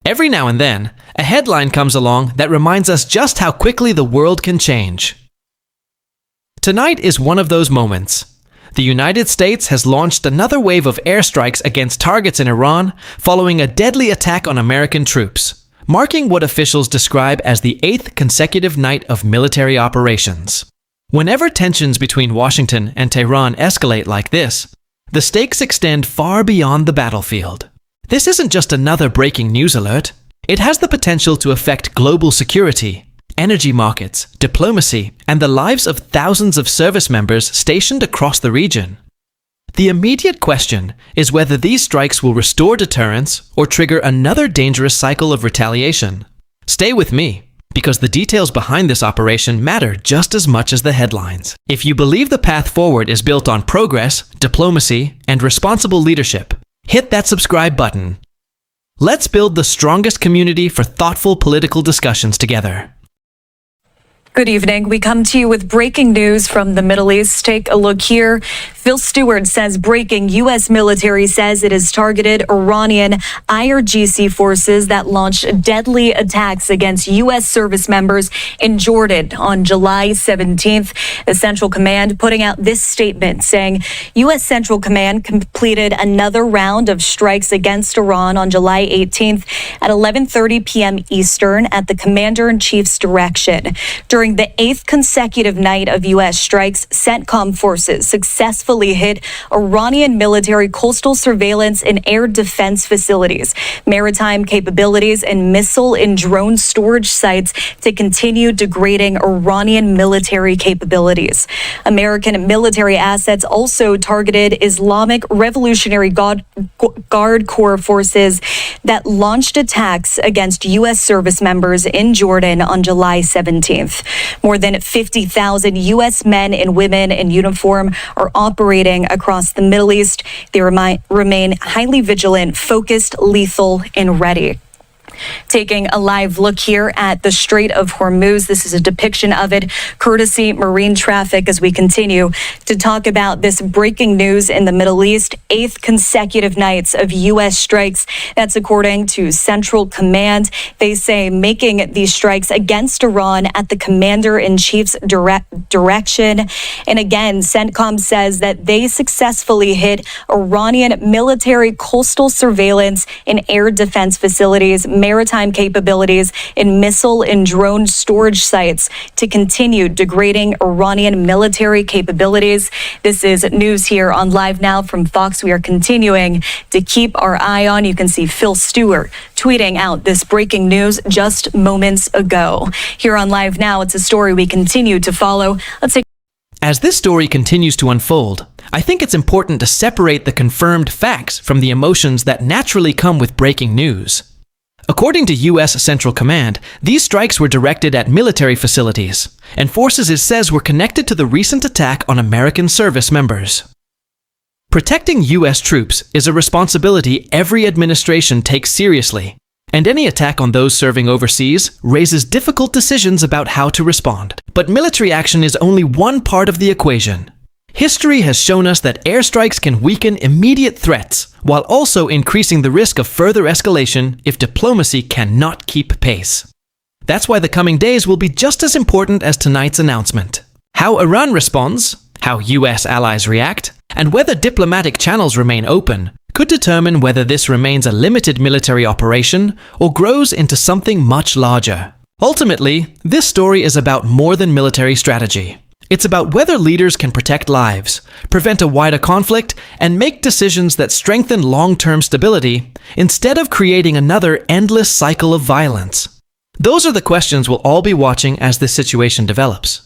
Every now and then, a headline comes along that reminds us just how quickly the world can change. Tonight is one of those moments. The United States has launched another wave of airstrikes against targets in Iran following a deadly attack on American troops, marking what officials describe as the 8th consecutive night of military operations. Whenever tensions between Washington and Tehran escalate like this, the stakes extend far beyond the battlefield. This isn't just another breaking news alert. It has the potential to affect global security, energy markets, diplomacy, and the lives of thousands of service members stationed across the region. The immediate question is whether these strikes will restore deterrence or trigger another dangerous cycle of retaliation. Stay with me, because the details behind this operation matter just as much as the headlines. If you believe the path forward is built on progress, diplomacy, and responsible leadership, hit that subscribe button. Let's build the strongest community for thoughtful political discussions together. Good evening. We come to you with breaking news from the Middle East. Take a look here. Phil Stewart says breaking U.S. military says it has targeted Iranian IRGC forces that launched deadly attacks against U.S. service members in Jordan on July 17th. The Central Command putting out this statement saying U.S. Central Command completed another round of strikes against Iran on July 18th at 11:30 p.m. Eastern at the Commander-in-Chief's direction. During the 8th consecutive night of U.S. strikes, CENTCOM forces successfully hit Iranian military coastal surveillance and air defense facilities, maritime capabilities, and missile and drone storage sites to continue degrading Iranian military capabilities. American military assets also targeted Islamic Revolutionary Guard Corps forces that launched attacks against U.S. service members in Jordan on July 17th. More than 50,000 U.S. men and women in uniform are operating across the Middle East. They remain highly vigilant, focused, lethal, and ready. Taking a live look here at the Strait of Hormuz. This is a depiction of it, courtesy Marine Traffic, as we continue to talk about this breaking news in the Middle East. 8th consecutive nights of U.S. strikes. That's according to Central Command. They say making these strikes against Iran at the Commander-in-Chief's direction. And again, CENTCOM says that they successfully hit Iranian military coastal surveillance and air defense facilities, maritime capabilities, and missile and drone storage sites to continue degrading Iranian military capabilities. This is news here on Live Now from Fox. We are continuing to keep our eye on. You can see Phil Stewart tweeting out this breaking news just moments ago. Here on Live Now, it's a story we continue to follow. Let's take. As this story continues to unfold, I think it's important to separate the confirmed facts from the emotions that naturally come with breaking news. According to U.S. Central Command, these strikes were directed at military facilities, and forces it says were connected to the recent attack on American service members. Protecting U.S. troops is a responsibility every administration takes seriously, and any attack on those serving overseas raises difficult decisions about how to respond. But military action is only one part of the equation. History has shown us that airstrikes can weaken immediate threats, while also increasing the risk of further escalation if diplomacy cannot keep pace. That's why the coming days will be just as important as tonight's announcement. How Iran responds, how U.S. allies react, and whether diplomatic channels remain open could determine whether this remains a limited military operation or grows into something much larger. Ultimately, this story is about more than military strategy. It's about whether leaders can protect lives, prevent a wider conflict, and make decisions that strengthen long-term stability instead of creating another endless cycle of violence. Those are the questions we'll all be watching as this situation develops.